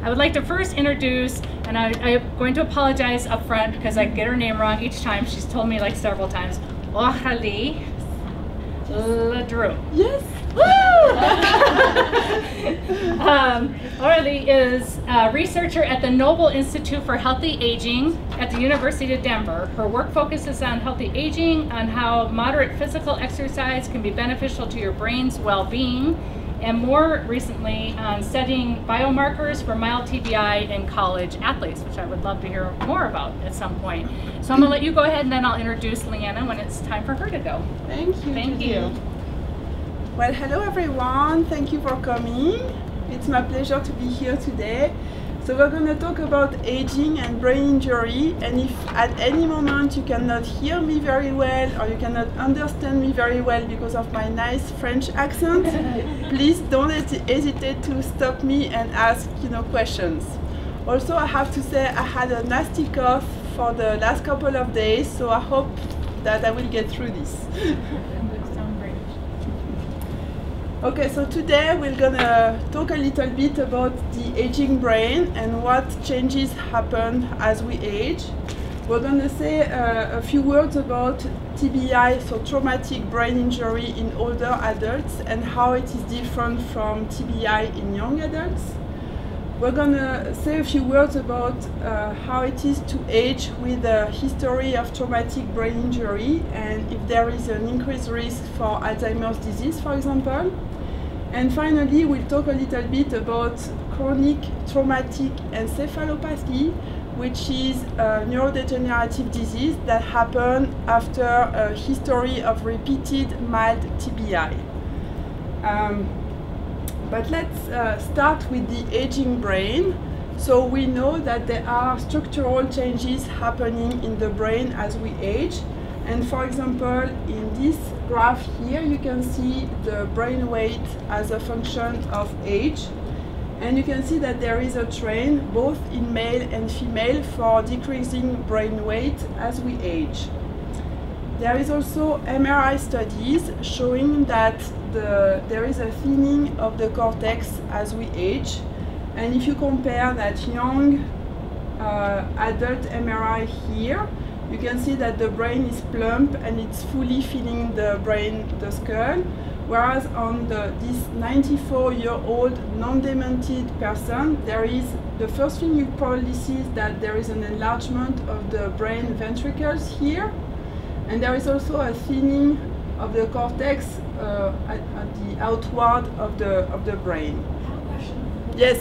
I would like to first introduce, and I'm going to apologize up front because I get her name wrong each time. She's told me like several times. Aurelie Ledreux. Yes. Aurelie is a researcher at the Knoebel Institute for Healthy Aging at the University of Denver. Her work focuses on healthy aging, on how moderate physical exercise can be beneficial to your brain's well-being, and more recently on studying biomarkers for mild TBI in college athletes, which I would love to hear more about at some point. So I'm going to let you go ahead and then I'll introduce Leighanna when it's time for her to go. Thank you. Thank you. Well, hello everyone. Thank you for coming. It's my pleasure to be here today. So we're going to talk about aging and brain injury, and if at any moment you cannot hear me very well or you cannot understand me very well because of my nice French accent, please don't hesitate to stop me and ask questions. Also, I have to say I had a nasty cough for the last couple of days, so I hope that I will get through this. Okay, so today we're gonna talk a little bit about the aging brain and what changes happen as we age. We're gonna say a few words about TBI, so traumatic brain injury in older adults, and how it is different from TBI in young adults. We're gonna say a few words about how it is to age with a history of traumatic brain injury, and if there is an increased risk for Alzheimer's disease, for example. And finally, we'll talk a little bit about chronic traumatic encephalopathy, which is a neurodegenerative disease that happens after a history of repeated mild TBI. But let's start with the aging brain. So we know that there are structural changes happening in the brain as we age. And for example, in this graph here, you can see the brain weight as a function of age. And you can see that there is a trend, both in male and female, for decreasing brain weight as we age. There is also MRI studies showing that there is a thinning of the cortex as we age. And if you compare that young adult MRI here, you can see that the brain is plump and it's fully filling the brain, the skull, whereas on this 94-year-old non-demented person, there is, the first thing you probably see is that there is an enlargement of the brain ventricles here, and there is also a thinning of the cortex at the outward of the brain. I have a question. Yes?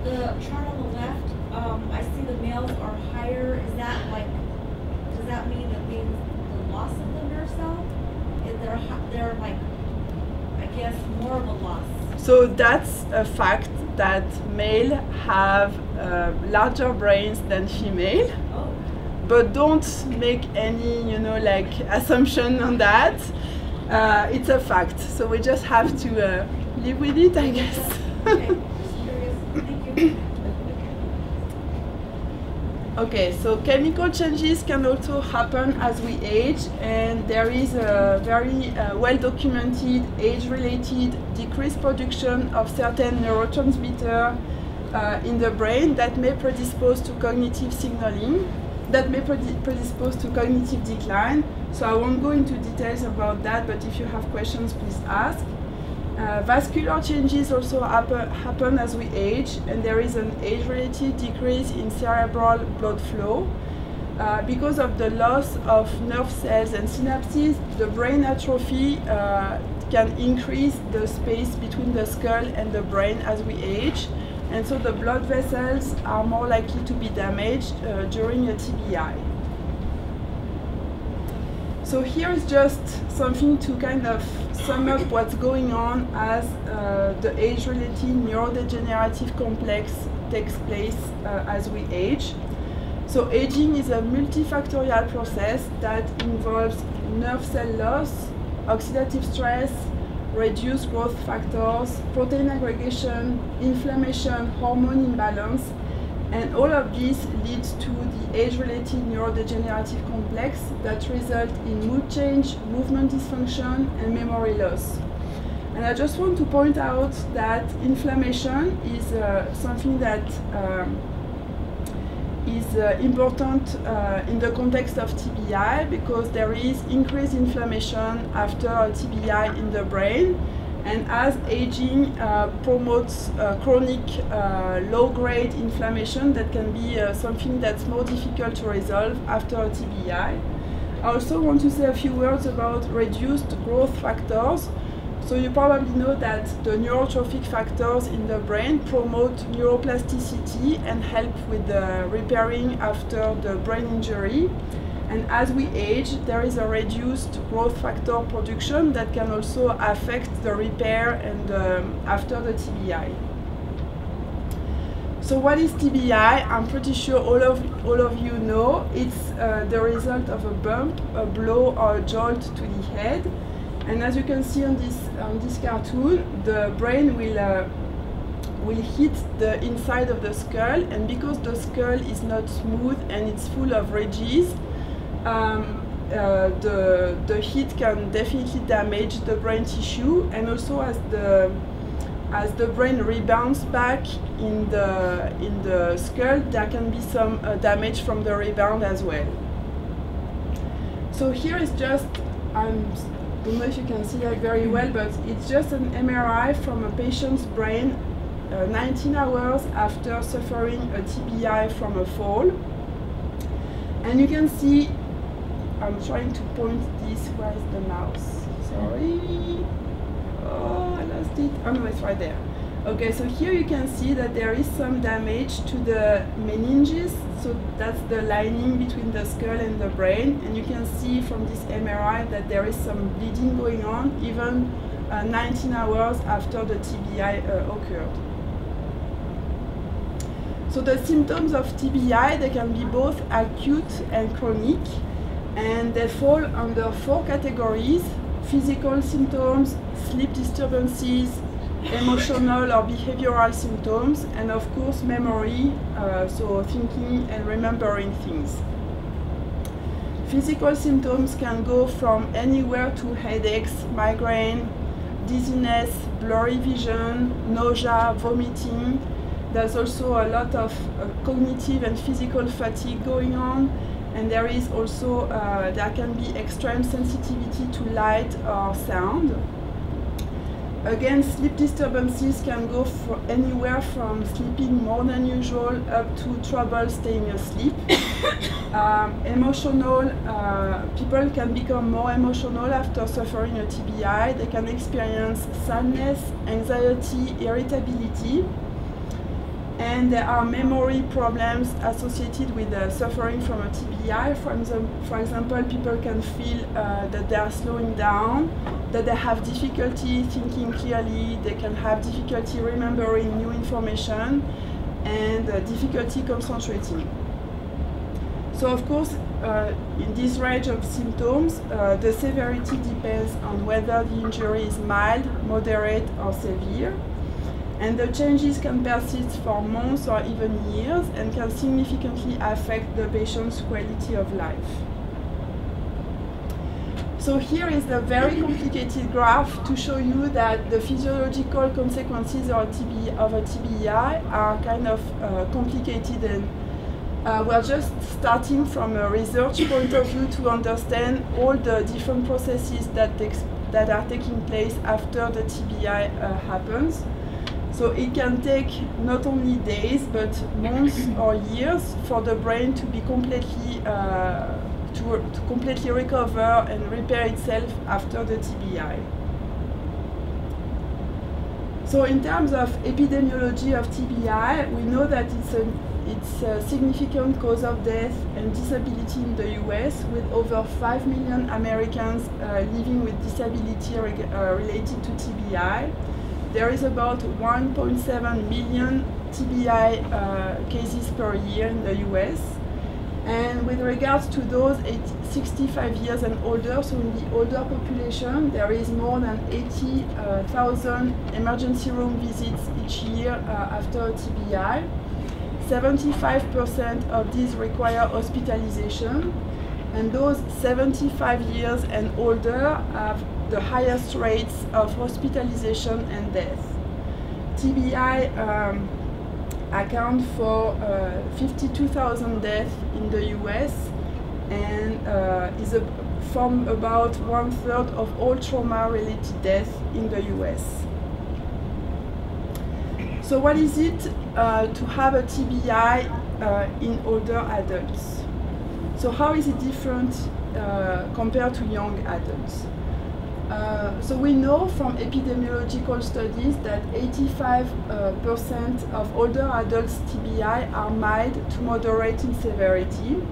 The chart on the left, I see the males are higher. Is that like, does that mean that means the loss of the nerve cell? Is they're like, I guess, more of a loss? So that's a fact that male have larger brains than female. Oh. But don't make any, like assumption on that. It's a fact. So we just have to live with it, I guess. Okay, just curious. Thank you. Okay, so chemical changes can also happen as we age, and there is a very well-documented age-related decreased production of certain neurotransmitters in the brain that may predispose to cognitive signaling, that may predispose to cognitive decline. So I won't go into details about that, but if you have questions, please ask. Vascular changes also happen as we age, and there is an age-related decrease in cerebral blood flow. Because of the loss of nerve cells and synapses, the brain atrophy can increase the space between the skull and the brain as we age, and so the blood vessels are more likely to be damaged during a TBI. So here is just something to kind of sum up what's going on as the age-related neurodegenerative complex takes place as we age. So aging is a multifactorial process that involves nerve cell loss, oxidative stress, reduced growth factors, protein aggregation, inflammation, hormone imbalance, and all of this leads to the age-related neurodegenerative complex that result in mood change, movement dysfunction, and memory loss. And I just want to point out that inflammation is something that is important in the context of TBI, because there is increased inflammation after TBI in the brain, and as aging promotes chronic low-grade inflammation, that can be something that's more difficult to resolve after TBI. I also want to say a few words about reduced growth factors. So you probably know that the neurotrophic factors in the brain promote neuroplasticity and help with the repairing after the brain injury. And as we age, there is a reduced growth factor production that can also affect the repair and after the TBI. So what is TBI? I'm pretty sure all of you know. It's the result of a bump, a blow, or a jolt to the head. And as you can see on this cartoon, the brain will hit the inside of the skull, and because the skull is not smooth and it's full of ridges, the hit can definitely damage the brain tissue, and also as the brain rebounds back in the skull, there can be some damage from the rebound as well. So here is just, I don't know if you can see that very well, but it's just an MRI from a patient's brain 19 hours after suffering a TBI from a fall. And you can see, I'm trying to point this, where is the mouse? Sorry. Oh, I lost it. Oh no, it's right there. Okay, so here you can see that there is some damage to the meninges, so that's the lining between the skull and the brain, and you can see from this MRI that there is some bleeding going on even 19 hours after the TBI occurred. So the symptoms of TBI, they can be both acute and chronic, and they fall under 4 categories: physical symptoms, sleep disturbances, emotional or behavioral symptoms, and of course memory, so thinking and remembering things. Physical symptoms can go from anywhere to headaches, migraine, dizziness, blurry vision, nausea, vomiting. There's also a lot of cognitive and physical fatigue going on, and there is also there can be extreme sensitivity to light or sound. Again, sleep disturbances can go anywhere from sleeping more than usual up to trouble staying asleep. Emotional, people can become more emotional after suffering a TBI. They can experience sadness, anxiety, irritability. And there are memory problems associated with suffering from a TBI. For example, people can feel that they are slowing down, that they have difficulty thinking clearly, they can have difficulty remembering new information, and difficulty concentrating. So of course, in this range of symptoms, the severity depends on whether the injury is mild, moderate, or severe. And the changes can persist for months or even years and can significantly affect the patient's quality of life. So here is a very complicated graph to show you that the physiological consequences of a TBI are kind of complicated, and we're just starting from a research point of view to understand all the different processes that are taking place after the TBI happens. So it can take not only days, but months or years for the brain to be completely to completely recover and repair itself after the TBI. So in terms of epidemiology of TBI, we know that it's a significant cause of death and disability in the US, with over 5 million Americans living with disability related to TBI. There is about 1.7 million TBI cases per year in the US. And with regards to those 65 years and older, so in the older population, there is more than 80,000 emergency room visits each year after a TBI. 75% of these require hospitalization. And those 75 years and older have the highest rates of hospitalization and death. TBI account for 52,000 deaths in the US and is from about 1/3 of all trauma-related deaths in the US. So what is it to have a TBI in older adults? So how is it different compared to young adults? So we know from epidemiological studies that 85% of older adults' TBI are mild to moderate in severity.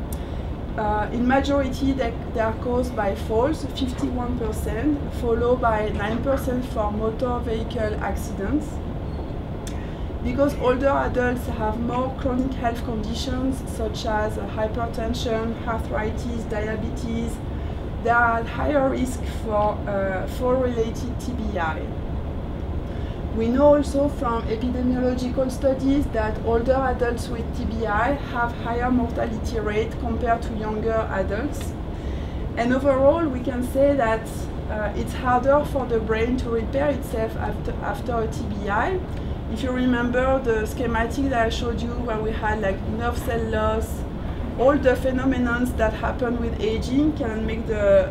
In majority, they are caused by falls, 51%, followed by 9% for motor vehicle accidents. Because older adults have more chronic health conditions such as hypertension, arthritis, diabetes, they are at higher risk for fall-related TBI. We know also from epidemiological studies that older adults with TBI have higher mortality rate compared to younger adults. And overall, we can say that it's harder for the brain to repair itself after a TBI. If you remember the schematic that I showed you where we had like nerve cell loss, all the phenomena that happen with aging can make the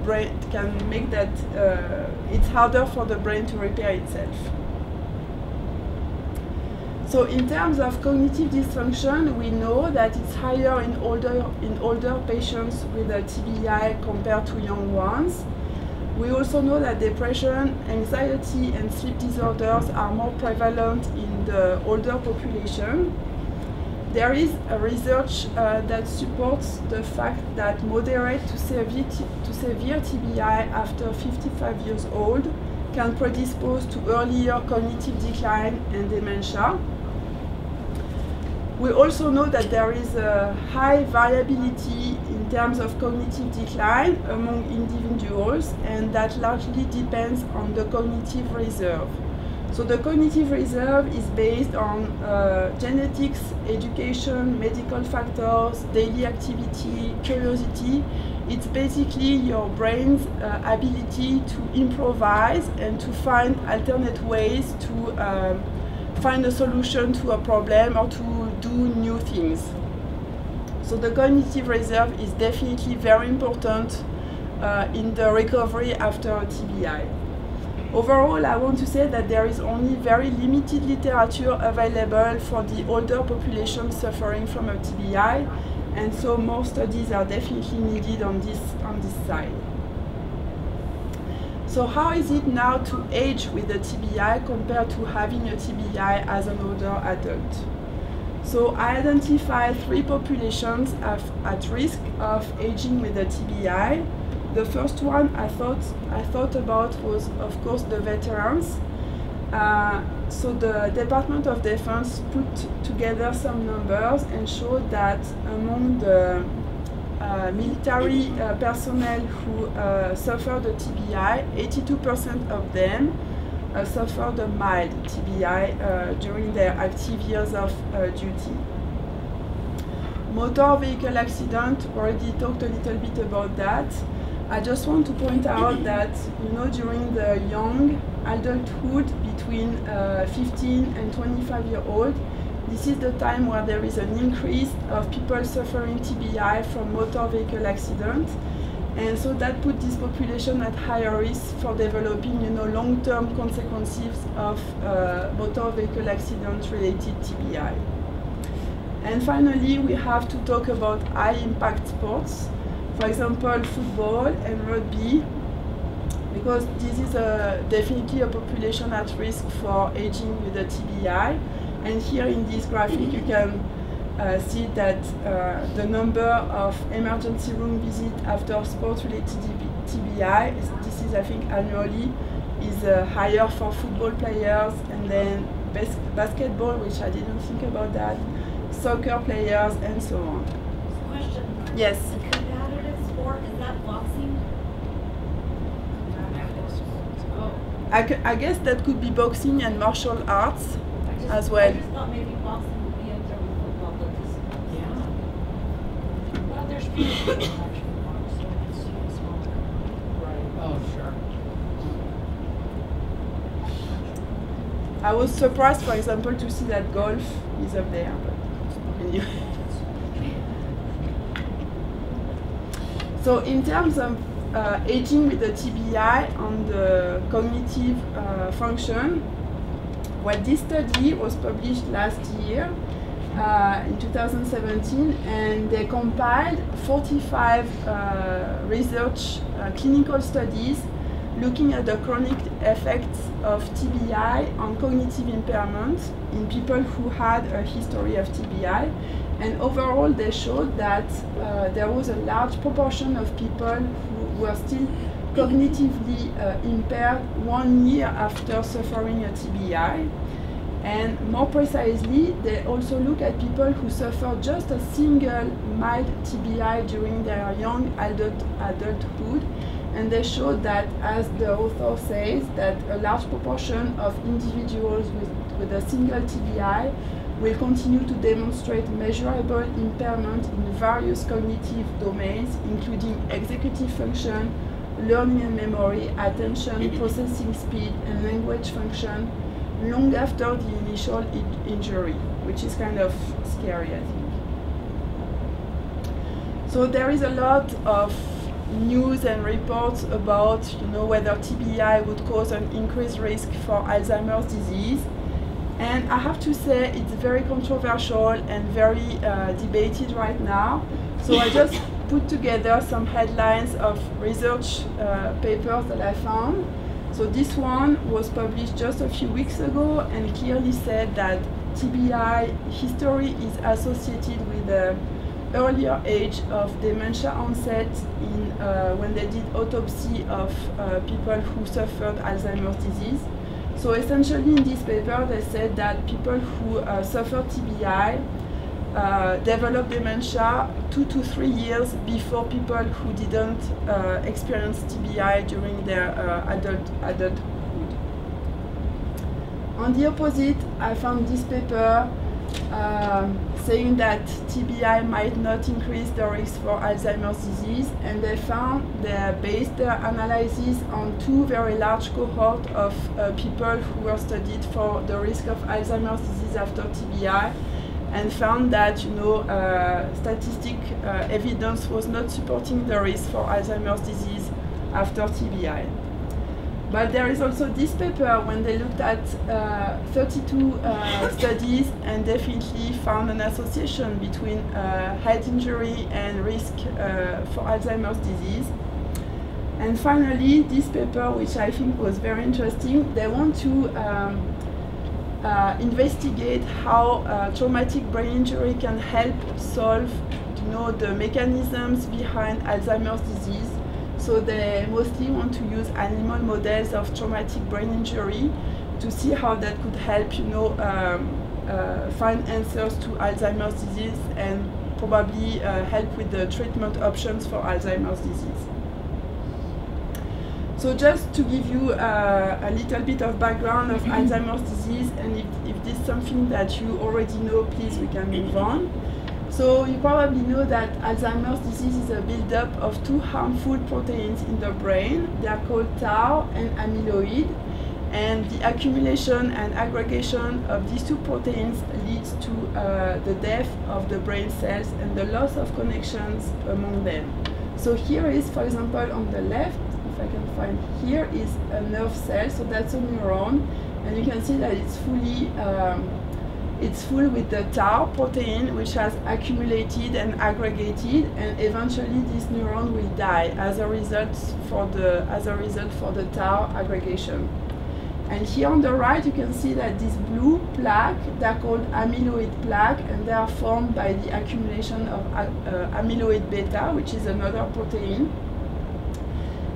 brain, can make that it's harder for the brain to repair itself. So in terms of cognitive dysfunction, we know that it's higher in older patients with a TBI compared to young ones. We also know that depression, anxiety, and sleep disorders are more prevalent in the older population. There is a research that supports the fact that moderate to severe TBI after 55 years old can predispose to earlier cognitive decline and dementia. We also know that there is a high variability in terms of cognitive decline among individuals, and that largely depends on the cognitive reserve. So the cognitive reserve is based on genetics, education, medical factors, daily activity, curiosity. It's basically your brain's ability to improvise and to find alternate ways to find a solution to a problem or to do new things. So the cognitive reserve is definitely very important in the recovery after a TBI. Overall, I want to say that there is only very limited literature available for the older population suffering from a TBI, and so more studies are definitely needed on this side. So how is it now to age with a TBI compared to having a TBI as an older adult? So I identified 3 populations at risk of aging with a TBI. The first one I thought about was, of course, the veterans. So the Department of Defense put together some numbers and showed that among the military personnel who suffered a TBI, 82% of them suffered a mild TBI during their active years of duty. Motor vehicle accident, already talked a little bit about that. I just want to point out that, you know, during the young adulthood between 15 and 25-year-old, this is the time where there is an increase of people suffering TBI from motor vehicle accident, and so that put this population at higher risk for developing, you know, long-term consequences of motor vehicle accident-related TBI. And finally, we have to talk about high-impact sports, for example, football and rugby, because this is definitely a population at risk for aging with a TBI. And here in this graphic, you can see that the number of emergency room visits after sports-related TBI, this is, I think, annually, is higher for football players, and then basketball, which I didn't think about that, soccer players, and so on. Question. Yes? Competitive sport, is that boxing? I guess that could be boxing and martial arts as well. I just thought maybe boxing would be up there with football, but this. Yeah. Well, there's people who actually box, so it's small. Right. Oh, sure. I was surprised, for example, to see that golf is up there. But anyway. So in terms of aging with the TBI on the cognitive function, well, this study was published last year in 2017, and they compiled 45 research clinical studies looking at the chronic effects of TBI on cognitive impairment in people who had a history of TBI. And overall, they showed that there was a large proportion of people who were still cognitively impaired 1 year after suffering a TBI. And more precisely, they also look at people who suffered just a single mild TBI during their young adulthood. And they showed that, as the author says, that a large proportion of individuals with a single TBI will continue to demonstrate measurable impairment in various cognitive domains, including executive function, learning and memory, attention, processing speed, and language function, long after the initial injury, which is kind of scary, I think. So there is a lot of news and reports about, whether TBI would cause an increased risk for Alzheimer's disease. And I have to say it's very controversial and very debated right now. So I just put together some headlines of research papers that I found. So this one was published just a few weeks ago and clearly said that TBI history is associated with the earlier age of dementia onset when they did autopsy of people who suffered Alzheimer's disease. So essentially in this paper they said that people who suffered TBI develop dementia 2 to 3 years before people who didn't experience TBI during their adulthood. On the opposite, I found this paper saying that TBI might not increase the risk for Alzheimer's disease, and they based their analysis on 2 very large cohorts of people who were studied for the risk of Alzheimer's disease after TBI, and found that statistic evidence was not supporting the risk for Alzheimer's disease after TBI. But there is also this paper when they looked at 32 studies and definitely found an association between head injury and risk for Alzheimer's disease. And finally, this paper, which I think was very interesting, they want to investigate how traumatic brain injury can help solve the mechanisms behind Alzheimer's disease. So they mostly want to use animal models of traumatic brain injury to see how that could help find answers to Alzheimer's disease and probably help with the treatment options for Alzheimer's disease. So just to give you a little bit of background of Alzheimer's disease, and if this is something that you already know, please, we can move on. So you probably know that Alzheimer's disease is a buildup of 2 harmful proteins in the brain. They are called tau and amyloid, and the accumulation and aggregation of these 2 proteins leads to the death of the brain cells and the loss of connections among them. So here is, for example, on the left, if I can find, here is a nerve cell, so that's a neuron, and you can see that it's full with the tau protein, which has accumulated and aggregated, and eventually this neuron will die as a result for the tau aggregation. And here on the right, you can see that these blue plaques, they're called amyloid plaque, and they are formed by the accumulation of amyloid beta, which is another protein.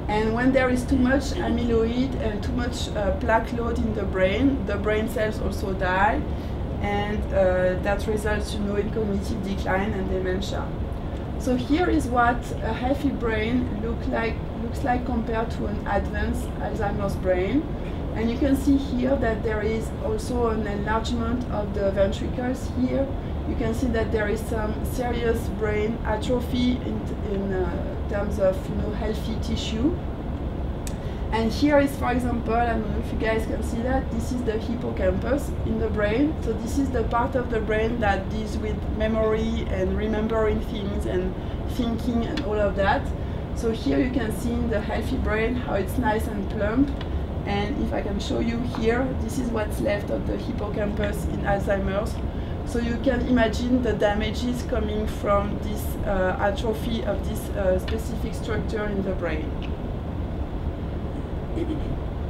And when there is too much amyloid and too much plaque load in the brain cells also die, and that results in cognitive decline and dementia. So here is what a healthy brain looks like compared to an advanced Alzheimer's brain. And you can see here that there is also an enlargement of the ventricles here. You can see that there is some serious brain atrophy in terms of healthy tissue. And here is, for example, I don't know if you guys can see that, this is the hippocampus in the brain. So this is the part of the brain that deals with memory and remembering things and thinking and all of that. So here you can see in the healthy brain how it's nice and plump. And if I can show you here, this is what's left of the hippocampus in Alzheimer's. So you can imagine the damages coming from this atrophy of this specific structure in the brain.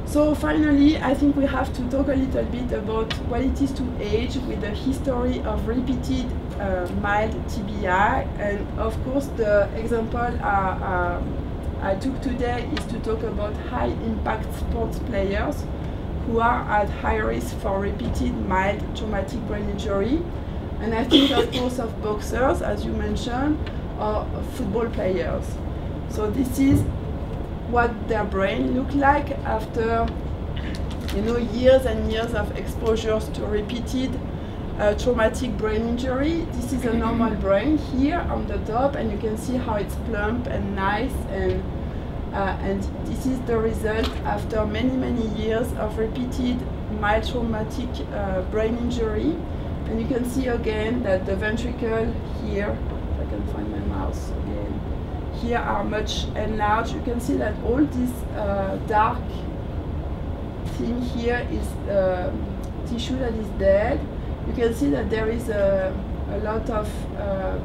So finally, I think we have to talk a little bit about what it is to age with a history of repeated mild TBI. And of course, the example I took today is to talk about high impact sports players who are at high risk for repeated mild traumatic brain injury. And I think of course of boxers, as you mentioned, or football players. So this is what their brain look like after, you know, years and years of exposures to repeated traumatic brain injury. This is a normal brain here on the top, and you can see how it's plump and nice, and this is the result after many years of repeated mild traumatic brain injury. And you can see again that the ventricle here, if I can find my mouse again, here are much enlarged. You can see that all this dark thing here is tissue that is dead. You can see that there is a lot of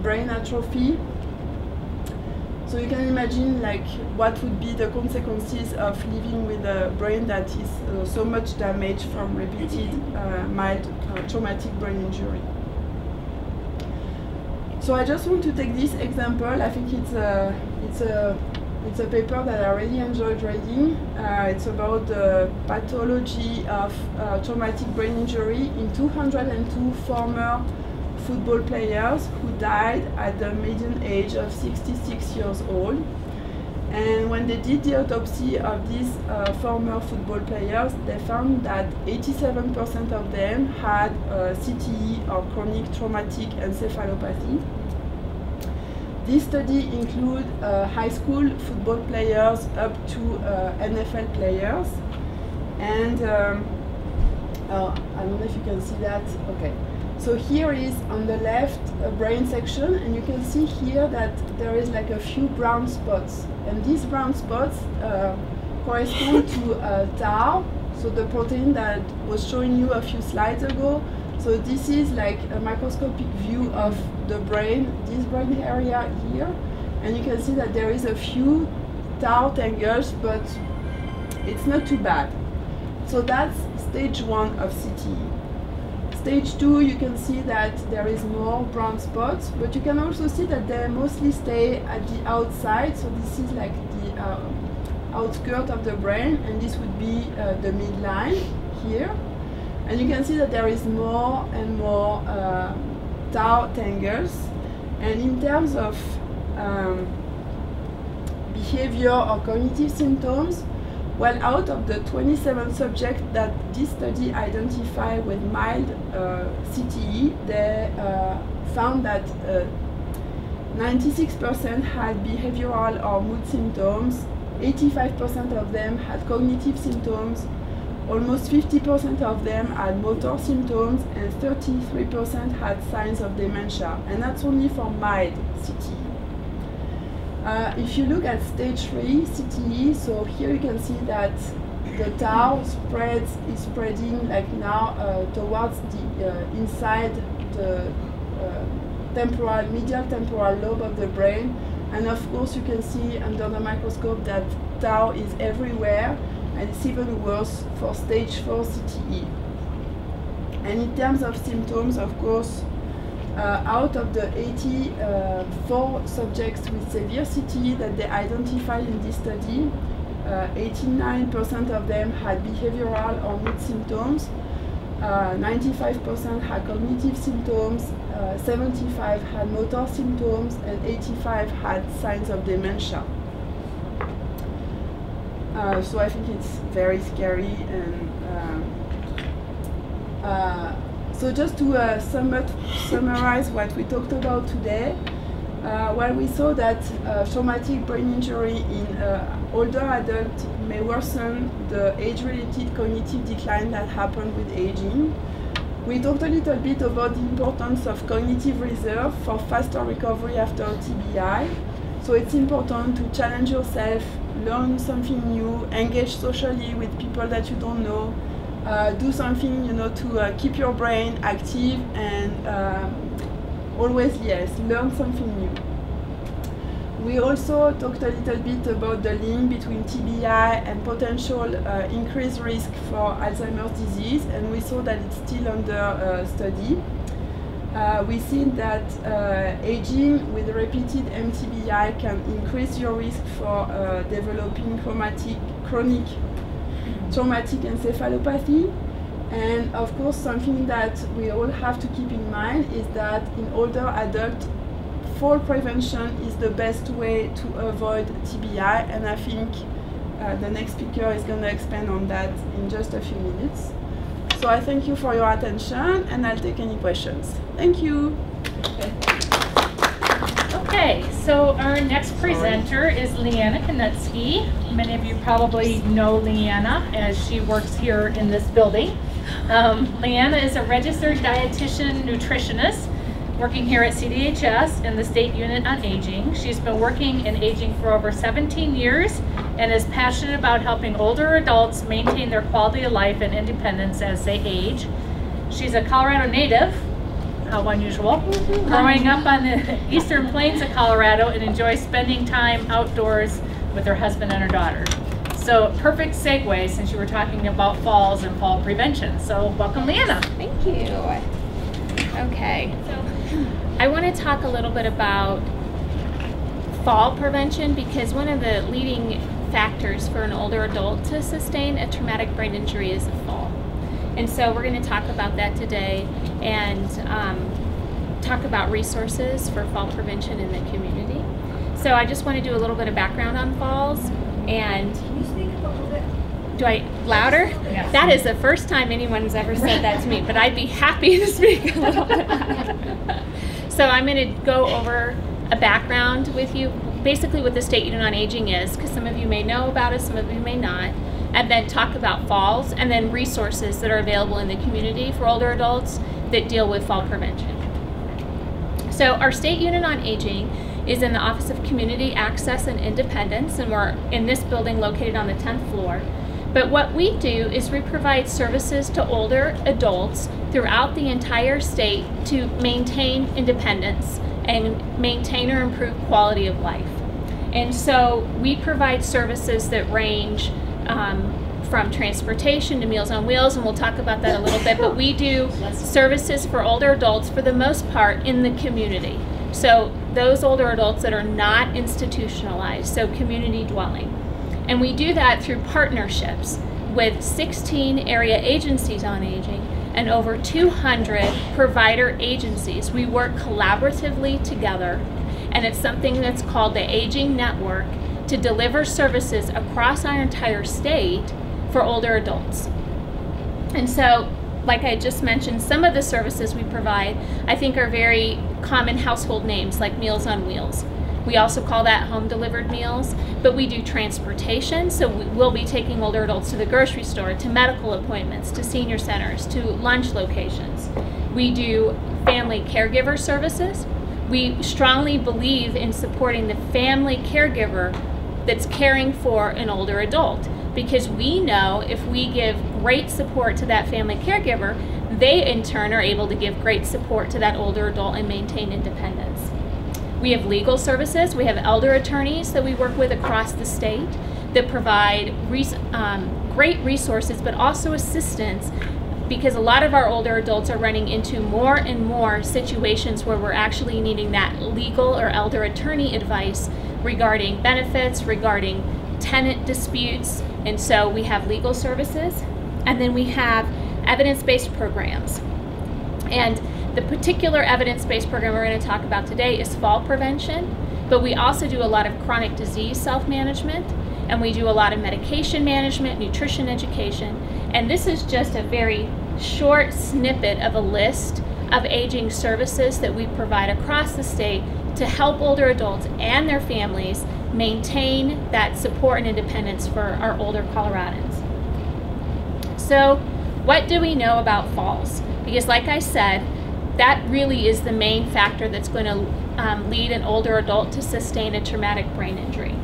brain atrophy. So you can imagine like what would be the consequences of living with a brain that is so much damaged from repeated mild traumatic brain injury. So I just want to take this example. I think it's a paper that I really enjoyed reading. It's about the pathology of traumatic brain injury in 202 former football players who died at the median age of 66 years old. And when they did the autopsy of these former football players, they found that 87% of them had CTE or chronic traumatic encephalopathy. This study includes high school football players up to NFL players. And I don't know if you can see that. Okay. So here is on the left a brain section, and you can see here that there is like a few brown spots, and these brown spots correspond to tau, so the protein that was showing you a few slides ago. So this is like a microscopic view of the brain, this brain area here, and you can see that there is a few tau tangles, but it's not too bad. So that's stage 1 of CTE. Stage 2, you can see that there is more brown spots, but you can also see that they mostly stay at the outside. So this is like the outskirt of the brain, and this would be the midline here. And you can see that there is more and more tau tangles. And in terms of behavior or cognitive symptoms, well, out of the 27 subjects that this study identified with mild CTE, they found that 96% had behavioral or mood symptoms, 85% of them had cognitive symptoms, almost 50% of them had motor symptoms, and 33% had signs of dementia. And that's only for mild CTE. If you look at stage 3 CTE, so here you can see that the tau is spreading like now towards the inside the medial temporal lobe of the brain, and of course you can see under the microscope that tau is everywhere, and it's even worse for stage 4 CTE. And in terms of symptoms, of course, out of the 84 subjects with severe CTE that they identified in this study, 89% of them had behavioral or mood symptoms, 95% had cognitive symptoms, 75 had motor symptoms, and 85 had signs of dementia. So I think it's very scary. And so just to summarize what we talked about today, Well, we saw that traumatic brain injury in older adults may worsen the age-related cognitive decline that happened with aging. We talked a little bit about the importance of cognitive reserve for faster recovery after TBI. So it's important to challenge yourself, learn something new, engage socially with people that you don't know, do something, to keep your brain active and always, learn something new. We also talked a little bit about the link between TBI and potential increased risk for Alzheimer's disease, and we saw that it's still under study. We see that aging with repeated MTBI can increase your risk for developing chronic traumatic encephalopathy. And of course, something that we all have to keep in mind is that in older adults, fall prevention is the best way to avoid TBI, and I think the next speaker is going to expand on that in just a few minutes. So I thank you for your attention, and I'll take any questions. Thank you. Okay, so our next presenter is Leighanna Konetski. Many of you probably know Leighanna as she works here in this building. Leighanna is a registered dietitian nutritionist working here at CDHS in the State Unit on Aging. She's been working in aging for over 17 years and is passionate about helping older adults maintain their quality of life and independence as they age. She's a Colorado native, how unusual, growing up on the eastern plains of Colorado, and enjoys spending time outdoors with her husband and her daughter. So perfect segue since you were talking about falls and fall prevention. So welcome, Leighanna. Thank you. Okay, so I want to talk a little bit about fall prevention, because one of the leading factors for an older adult to sustain a traumatic brain injury is a fall. And so we're going to talk about that today and talk about resources for fall prevention in the community. So I just want to do a little bit of background on falls. And Can you speak up a little bit? do I louder? Yes. That is the first time anyone's ever said that to me, but I'd be happy to speak a little bit louder. So I'm going to go over a background with you, basically what the State Unit on Aging is, because some of you may know about it, some of you may not, and then talk about falls, and then resources that are available in the community for older adults that deal with fall prevention. So our State Unit on Aging is in the Office of Community Access and Independence, and we're in this building located on the 10th floor. But what we do is we provide services to older adults throughout the entire state to maintain independence and maintain or improve quality of life. And so we provide services that range from transportation to Meals on Wheels, and we'll talk about that a little bit, but we do services for older adults for the most part in the community. So those older adults that are not institutionalized, so community dwelling. And we do that through partnerships with 16 area agencies on aging and over 200 provider agencies. We work collaboratively together, and it's something that's called the Aging Network to deliver services across our entire state for older adults. And so, like I just mentioned, some of the services we provide, I think, are very common household names like Meals on Wheels. We also call that home delivered meals, but we do transportation, so we'll be taking older adults to the grocery store, to medical appointments, to senior centers, to lunch locations. We do family caregiver services. We strongly believe in supporting the family caregiver that's caring for an older adult, because we know if we give great support to that family caregiver, they in turn are able to give great support to that older adult and maintain independence. We have legal services. We have elder attorneys that we work with across the state that provide great resources, but also assistance, because a lot of our older adults are running into more and more situations where we're actually needing that legal or elder attorney advice regarding benefits, regarding tenant disputes, and so we have legal services. And then we have evidence-based programs. And the particular evidence-based program we're going to talk about today is fall prevention, but we also do a lot of chronic disease self-management, and we do a lot of medication management, nutrition education, and this is just a very short snippet of a list of aging services that we provide across the state to help older adults and their families maintain that support and independence for our older Coloradans. So what do we know about falls? Because like I said, that really is the main factor that's going to lead an older adult to sustain a traumatic brain injury.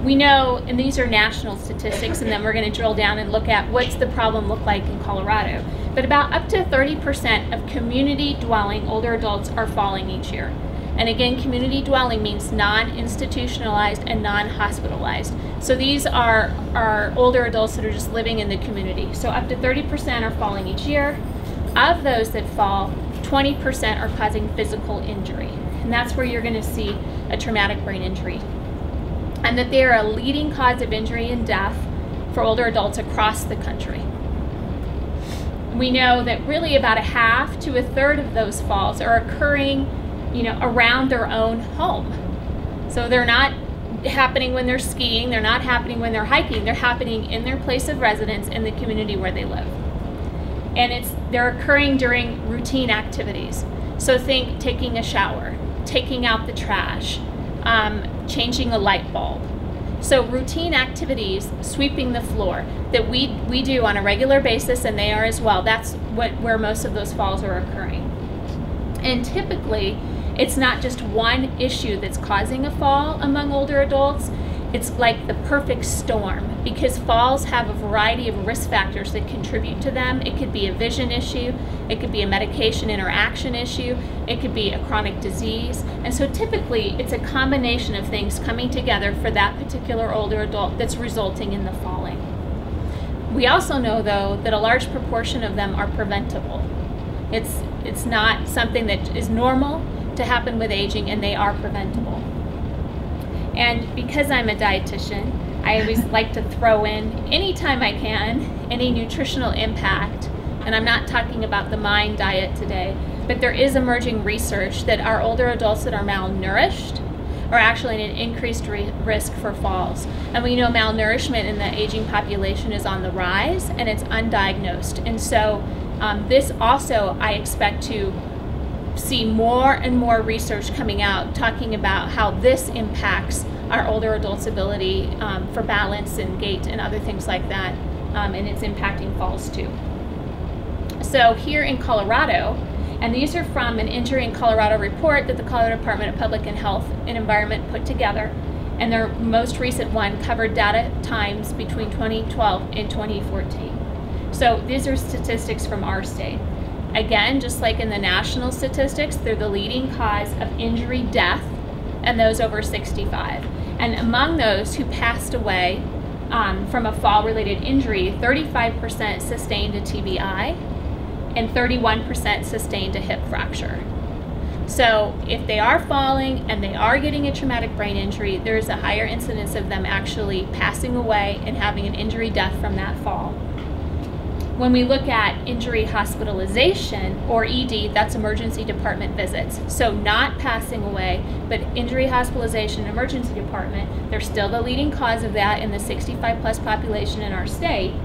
We know, and these are national statistics, and then we're going to drill down and look at what's the problem look like in Colorado. But about up to 30% of community dwelling older adults are falling each year. And again, community dwelling means non-institutionalized and non-hospitalized. So these are older adults that are just living in the community. So up to 30% are falling each year. Of those that fall, 20% are causing physical injury. And that's where you're going to see a traumatic brain injury. And that they are a leading cause of injury and death for older adults across the country. We know that really about a half to a third of those falls are occurring, around their own home. So they're not happening when they're skiing, they're not happening when they're hiking, they're happening in their place of residence in the community where they live. And they're occurring during routine activities. So think taking a shower, taking out the trash, changing a light bulb. So routine activities, sweeping the floor, that we do on a regular basis, and they are as well. That's where most of those falls are occurring. And typically, it's not just one issue that's causing a fall among older adults. It's like the perfect storm, because falls have a variety of risk factors that contribute to them. It could be a vision issue, it could be a medication interaction issue, it could be a chronic disease. And so typically it's a combination of things coming together for that particular older adult that's resulting in the falling. We also know, though, that a large proportion of them are preventable. It's not something that is normal to happen with aging, and they are preventable. And because I'm a dietitian, I always like to throw in, anytime I can, any nutritional impact. And I'm not talking about the MIND diet today, but there is emerging research that our older adults that are malnourished are actually at an increased risk for falls. And we know malnourishment in the aging population is on the rise, and it's undiagnosed. And so this also, I expect to see more and more research coming out talking about how this impacts our older adults' ability for balance and gait and other things like that, and it's impacting falls too. So here in Colorado, and these are from an Injury in Colorado report that the Colorado Department of Public Health and Environment put together, and their most recent one covered data times between 2012 and 2014. So these are statistics from our state. Again, just like in the national statistics, they're the leading cause of injury death, and those over 65. And among those who passed away from a fall-related injury, 35% sustained a TBI, and 31% sustained a hip fracture. So if they are falling and they are getting a traumatic brain injury, there's a higher incidence of them actually passing away and having an injury death from that fall. When we look at injury hospitalization, or ED, that's emergency department visits. So not passing away, but injury hospitalization, emergency department, they're still the leading cause of that in the 65 plus population in our state.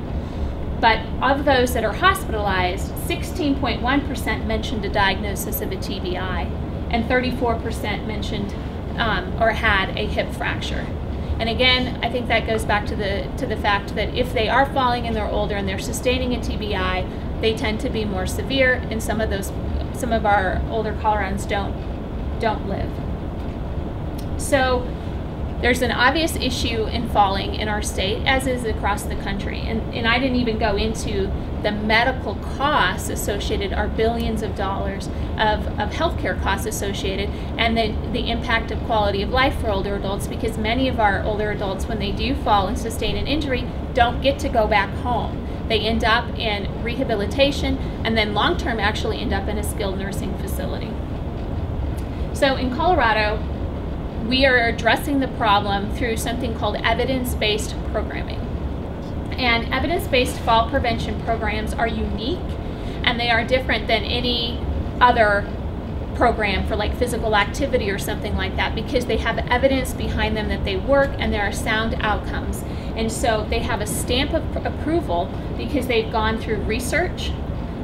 But of those that are hospitalized, 16.1% mentioned a diagnosis of a TBI, and 34% mentioned or had a hip fracture. And again, I think that goes back to the fact that if they are falling and they're older and they're sustaining a TBI, they tend to be more severe, and some of our older Coloradans don't live. So there's an obvious issue in falling in our state, as is across the country. And I didn't even go into the medical costs associated, are billions of dollars of healthcare costs associated, and the impact of quality of life for older adults, because many of our older adults, when they do fall and sustain an injury, don't get to go back home. They end up in rehabilitation, and then long-term actually end up in a skilled nursing facility. So in Colorado, we are addressing the problem through something called evidence-based programming. And evidence-based fall prevention programs are unique, and they are different than any other program for like physical activity or something like that, because they have evidence behind them that they work and there are sound outcomes. And so they have a stamp of approval because they've gone through research,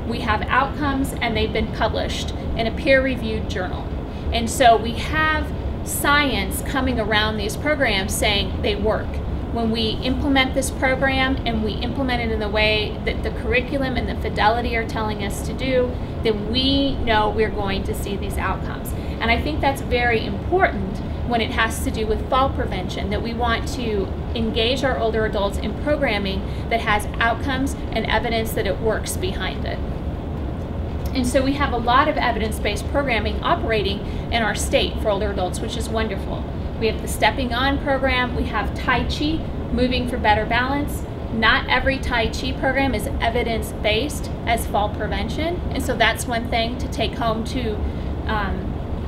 we have outcomes, and they've been published in a peer-reviewed journal. And so we have science coming around these programs saying they work. When we implement this program and we implement it in the way that the curriculum and the fidelity are telling us to do, then we know we're going to see these outcomes. And I think that's very important when it has to do with fall prevention, that we want to engage our older adults in programming that has outcomes and evidence that it works behind it. And so we have a lot of evidence-based programming operating in our state for older adults, which is wonderful. We have the Stepping On program, we have Tai Chi, Moving for Better Balance. Not every Tai Chi program is evidence-based as fall prevention, and so that's one thing to take home to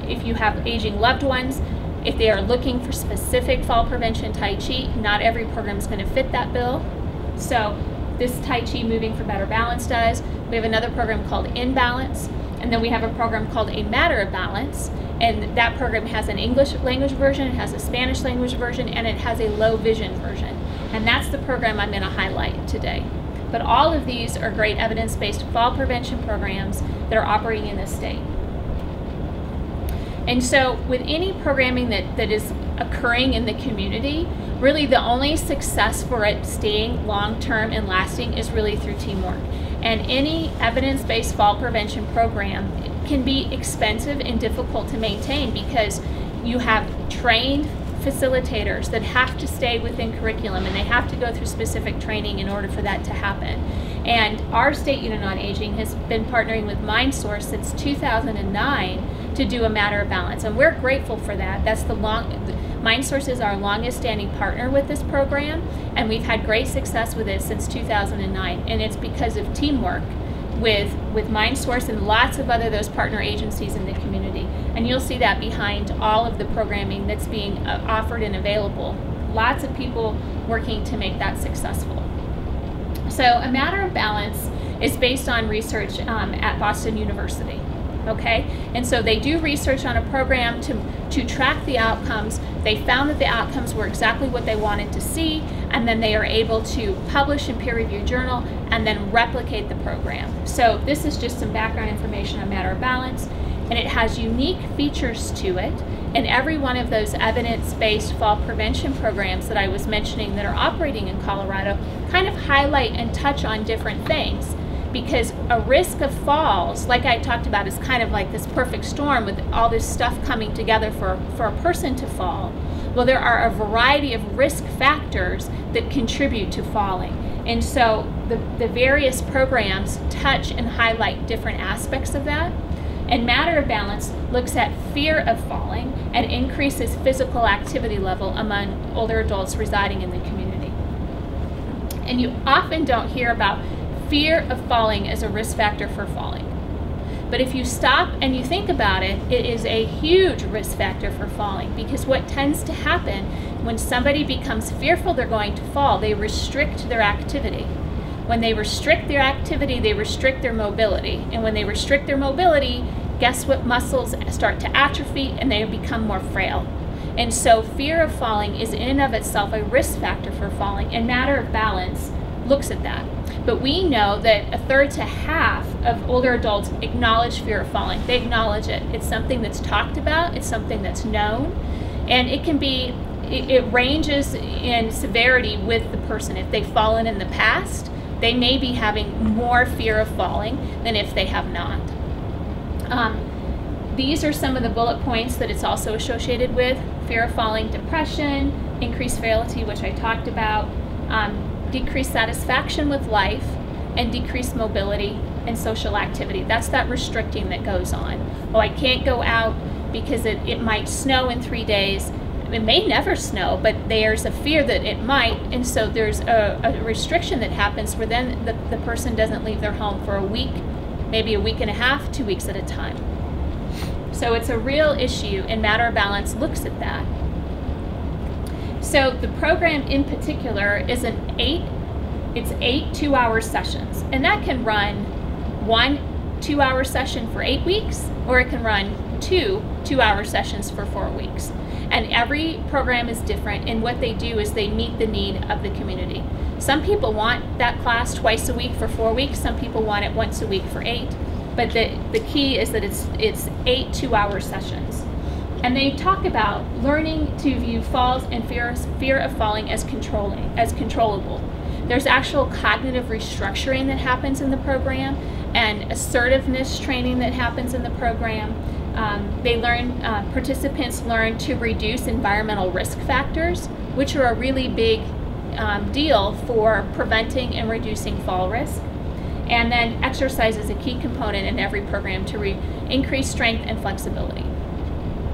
if you have aging loved ones. If they are looking for specific fall prevention Tai Chi, not every program is going to fit that bill. So this Tai Chi Moving for Better Balance does. We have another program called In Balance, and then we have a program called A Matter of Balance, and that program has an English language version, it has a Spanish language version, and it has a low vision version. And that's the program I'm going to highlight today. But all of these are great evidence-based fall prevention programs that are operating in this state. And so with any programming that is occurring in the community, really the only success for it staying long-term and lasting is really through teamwork. And any evidence-based fall prevention program can be expensive and difficult to maintain because you have trained facilitators that have to stay within curriculum and they have to go through specific training in order for that to happen. And our State Unit on Aging has been partnering with Mindsource since 2009 to do A Matter of Balance, and we're grateful for that. That's Mindsource is our longest standing partner with this program, and we've had great success with it since 2009, and it's because of teamwork with Mindsource and lots of other those partner agencies in the community. And you'll see that behind all of the programming that's being offered and available. Lots of people working to make that successful. So A Matter of Balance is based on research at Boston University. Okay, and so they do research on a program to track the outcomes. They found that the outcomes were exactly what they wanted to see, and then they are able to publish in peer-reviewed journal and then replicate the program. So this is just some background information on Matter of Balance, and it has unique features to it. And every one of those evidence-based fall prevention programs that I was mentioning that are operating in Colorado kind of highlight and touch on different things. Because a risk of falls, like I talked about, is kind of like this perfect storm with all this stuff coming together for a person to fall. Well, there are a variety of risk factors that contribute to falling. And so the various programs touch and highlight different aspects of that. And Matter of Balance looks at fear of falling and increases physical activity level among older adults residing in the community. And you often don't hear about fear of falling as a risk factor for falling. But if you stop and you think about it, it is a huge risk factor for falling, because what tends to happen when somebody becomes fearful they're going to fall, they restrict their activity. When they restrict their activity, they restrict their mobility. And when they restrict their mobility, guess what muscles start to atrophy and they become more frail. And so fear of falling is in and of itself a risk factor for falling, and Matter of Balance looks at that. But we know that 1/3 to half of older adults acknowledge fear of falling. They acknowledge it. It's something that's talked about, it's something that's known, and it can be, it ranges in severity with the person. If they've fallen in the past, they may be having more fear of falling than if they have not. These are some of the bullet points that it's also associated with: fear of falling, depression, increased frailty, which I talked about, decreased satisfaction with life, and decreased mobility and social activity. That's that restricting that goes on. Oh, I can't go out because it might snow in 3 days. It may never snow, but there's a fear that it might, and so there's a restriction that happens where then the person doesn't leave their home for a week, maybe a week and a half, 2 weeks at a time. So it's a real issue, and Matter of Balance looks at that. So the program in particular is it's 8 2-hour sessions, and that can run 1 2-hour session for 8 weeks, or it can run 2 2-hour sessions for 4 weeks. And every program is different, and what they do is they meet the need of the community. Some people want that class twice a week for 4 weeks, some people want it once a week for 8, but the key is that it's 8 2-hour sessions. And they talk about learning to view falls and fear of falling as controllable. There's actual cognitive restructuring that happens in the program and assertiveness training that happens in the program. Participants learn to reduce environmental risk factors, which are a really big deal for preventing and reducing fall risk. And then exercise is a key component in every program to increase strength and flexibility.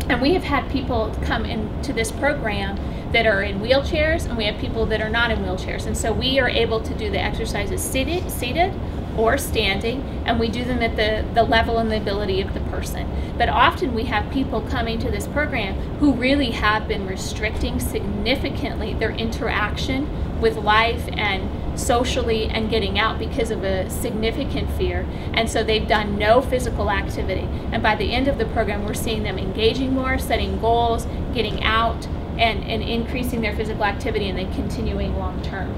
And we have had people come into this program that are in wheelchairs, and we have people that are not in wheelchairs. And so we are able to do the exercises seated or standing, and we do them at the level and the ability of the person. But often we have people coming to this program who really have been restricting significantly their interaction with life and socially and getting out because of a significant fear, and so they've done no physical activity. And by the end of the program, we're seeing them engaging more, setting goals, getting out, and increasing their physical activity, and then continuing long term.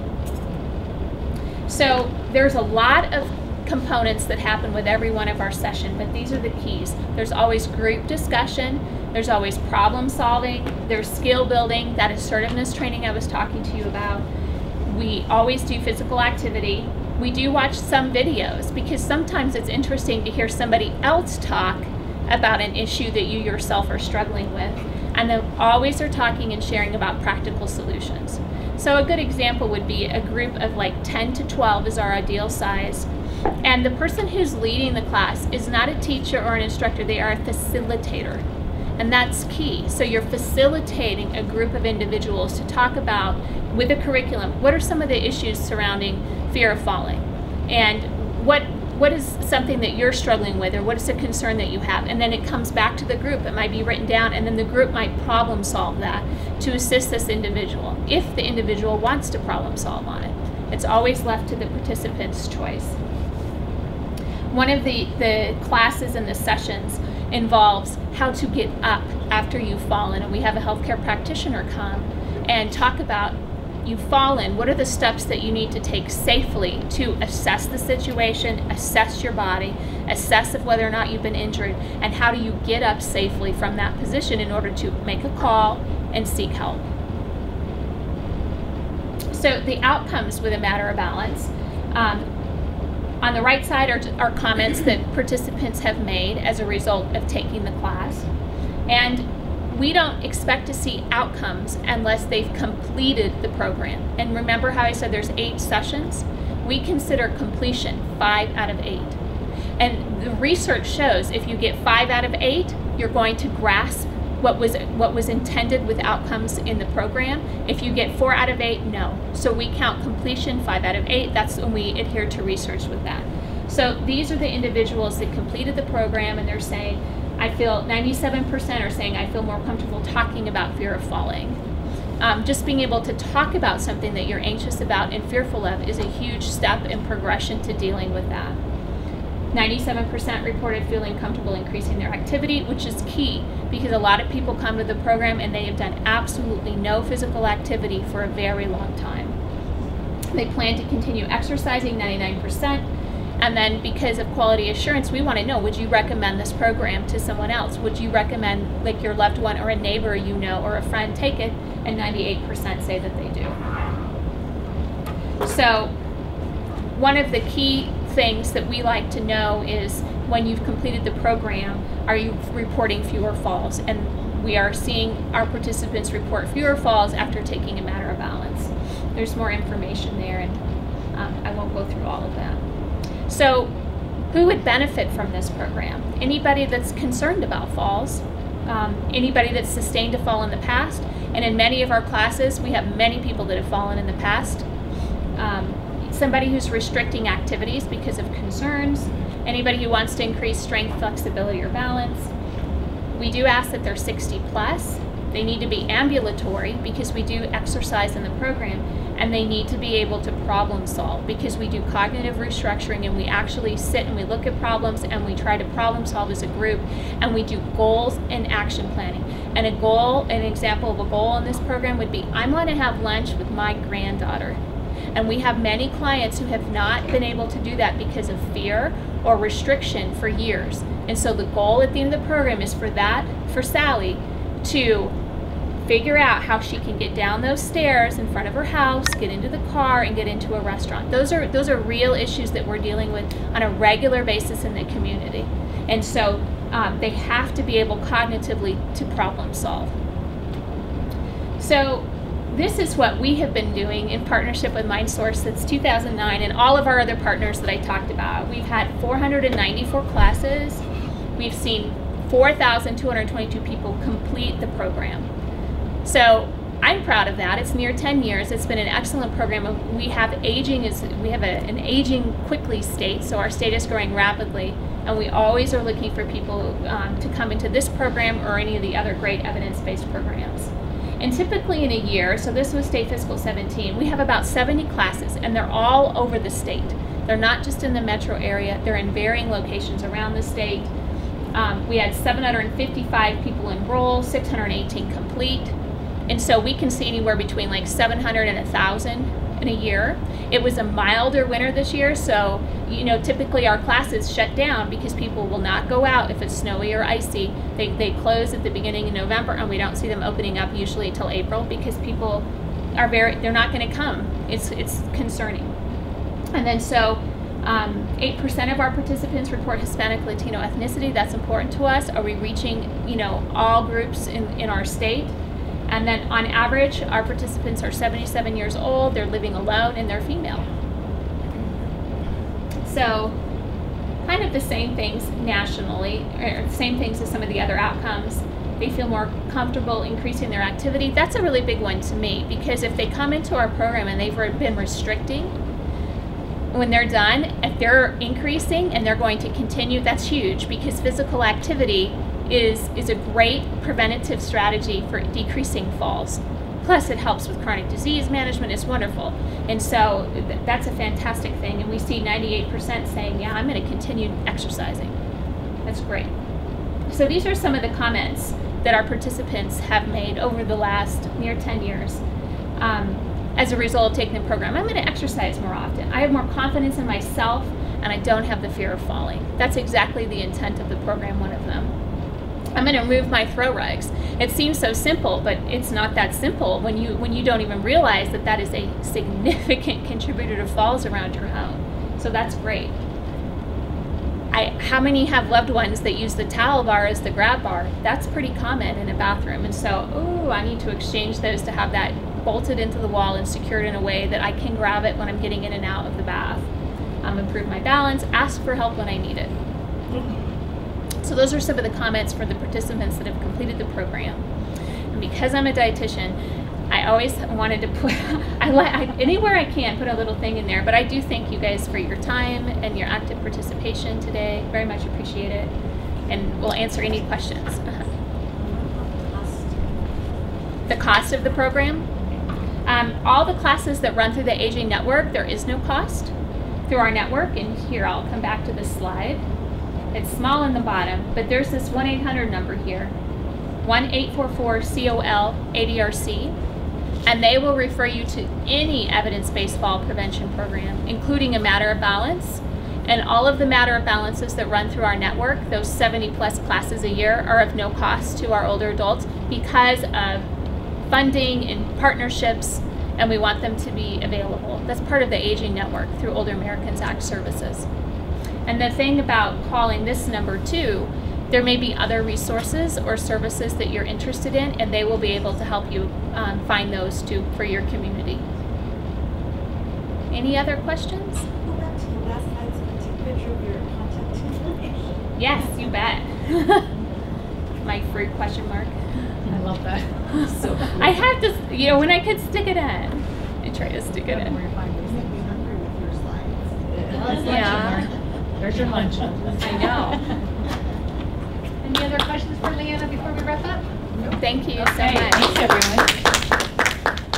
So there's a lot of components that happen with every one of our sessions, but these are the keys. There's always group discussion, there's always problem solving, there's skill building, that assertiveness training I was talking to you about. We always do physical activity. We do watch some videos because sometimes it's interesting to hear somebody else talk about an issue that you yourself are struggling with. And they always are talking and sharing about practical solutions. So a good example would be a group of like 10 to 12 is our ideal size. And the person who's leading the class is not a teacher or an instructor, they are a facilitator. And that's key. So you're facilitating a group of individuals to talk about, with a curriculum, what are some of the issues surrounding fear of falling? And what is something that you're struggling with, or what is a concern that you have? And then it comes back to the group. It might be written down, and then the group might problem solve that to assist this individual, if the individual wants to problem solve on it. It's always left to the participant's choice. One of the classes in the sessions involves how to get up after you've fallen, and we have a healthcare practitioner come and talk about, you've fallen, what are the steps that you need to take safely to assess the situation, assess your body, assess if whether or not you've been injured, and how do you get up safely from that position in order to make a call and seek help. So the outcomes with a matter of balance. On the right side are comments that participants have made as a result of taking the class. And we don't expect to see outcomes unless they've completed the program. And remember how I said there's 8 sessions? We consider completion 5 out of 8. And the research shows if you get 5 out of 8, you're going to grasp what was intended with outcomes in the program. If you get 4 out of 8, no. So we count completion 5 out of 8. That's when we adhere to research with that. So these are the individuals that completed the program, and they're saying, I feel 97% are saying I feel more comfortable talking about fear of falling. Just being able to talk about something that you're anxious about and fearful of is a huge step in progression to dealing with that. 97% reported feeling comfortable increasing their activity, which is key because a lot of people come to the program and they have done absolutely no physical activity for a very long time. They plan to continue exercising, 99%. And then because of quality assurance, we want to know, would you recommend this program to someone else? Would you recommend like your loved one or a neighbor you know or a friend take it? And 98% say that they do. So one of the key things that we like to know is when you've completed the program, are you reporting fewer falls? And we are seeing our participants report fewer falls after taking a matter of balance. There's more information there, and I won't go through all of that. So who would benefit from this program? Anybody that's concerned about falls, anybody that's sustained a fall in the past, and in many of our classes we have many people that have fallen in the past. Somebody who's restricting activities because of concerns, anybody who wants to increase strength, flexibility, or balance. We do ask that they're 60 plus. They need to be ambulatory because we do exercise in the program, and they need to be able to problem solve because we do cognitive restructuring, and we actually sit and we look at problems and we try to problem solve as a group, and we do goals and action planning. And an example of a goal in this program would be, I'm going to have lunch with my granddaughter. And we have many clients who have not been able to do that because of fear or restriction for years. And so the goal at the end of the program is for Sally to figure out how she can get down those stairs in front of her house, get into the car, and get into a restaurant. Those are real issues that we're dealing with on a regular basis in the community. And so they have to be able cognitively to problem solve. So this is what we have been doing in partnership with Mindsource since 2009 and all of our other partners that I talked about. We've had 494 classes. We've seen 4,222 people complete the program. So I'm proud of that. It's near 10 years. It's been an excellent program. We have an aging quickly state, so our state is growing rapidly, and we always are looking for people to come into this program or any of the other great evidence-based programs. And typically in a year, so this was state fiscal 17, we have about 70 classes, and they're all over the state. They're not just in the metro area, they're in varying locations around the state. We had 755 people enroll, 618 complete. And so we can see anywhere between like 700 and 1,000 in a year. It was a milder winter this year, so typically our classes shut down because people will not go out if it's snowy or icy. They close at the beginning of November, and we don't see them opening up usually until April because people are they're not going to come. It's concerning. And then so 8% of our participants report Hispanic Latino ethnicity. That's important to us. Are we reaching all groups in our state? And then on average, our participants are 77 years old, they're living alone, and they're female. So kind of the same things nationally, or same things as some of the other outcomes. They feel more comfortable increasing their activity. That's a really big one to me, because if they come into our program and they've been restricting, when they're done, if they're increasing and they're going to continue, that's huge, because physical activity is a great preventative strategy for decreasing falls. Plus it helps with chronic disease management. It's wonderful. And so that's a fantastic thing. And we see 98% saying, yeah, I'm going to continue exercising. That's great. So these are some of the comments that our participants have made over the last near 10 years as a result of taking the program. I'm going to exercise more often. I have more confidence in myself, and I don't have the fear of falling. That's exactly the intent of the program, one of them. I'm going to remove my throw rugs. It seems so simple, but it's not that simple when you don't even realize that that is a significant contributor to falls around your home. So that's great. How many have loved ones that use the towel bar as the grab bar? That's pretty common in a bathroom. And so, I need to exchange those to have that bolted into the wall and secured in a way that I can grab it when I'm getting in and out of the bath. Improve my balance, ask for help when I need it. So those are some of the comments for the participants that have completed the program. And because I'm a dietitian, I always wanted to put, anywhere I can, put a little thing in there. But I do thank you guys for your time and your active participation today. Very much appreciate it. And we'll answer any questions. The cost of the program? All the classes that run through the Aging Network, there is no cost through our network. And here, I'll come back to this slide. It's small in the bottom, but there's this 1-800 number here, 1-844-COL-ADRC, and they will refer you to any evidence-based fall prevention program, including a matter of balance. And all of the matter of balances that run through our network, those 70-plus classes a year, are of no cost to our older adults because of funding and partnerships, and we want them to be available. That's part of the Aging Network through Older Americans Act services. And the thing about calling this number too, there may be other resources or services that you're interested in, and they will be able to help you find those too for your community. Any other questions? Go back to the last slide so we can take a picture of your contact information. Yes, you bet. My fruit question mark. I love that. So cool. I have to, when I could stick it in, I try to stick it in. You make me hungry with your slides. Yeah. There's your lunch. I know. Any other questions for Leighanna before we wrap up? Thank you so Okay, much. thanks everyone.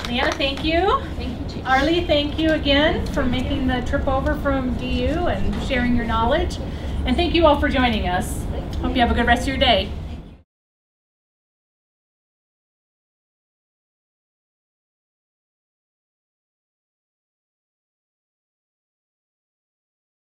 Leighanna, thank you. Thank you, Chief. Aurelie, thank you again for making the trip over from DU and sharing your knowledge. And thank you all for joining us. Hope you have a good rest of your day.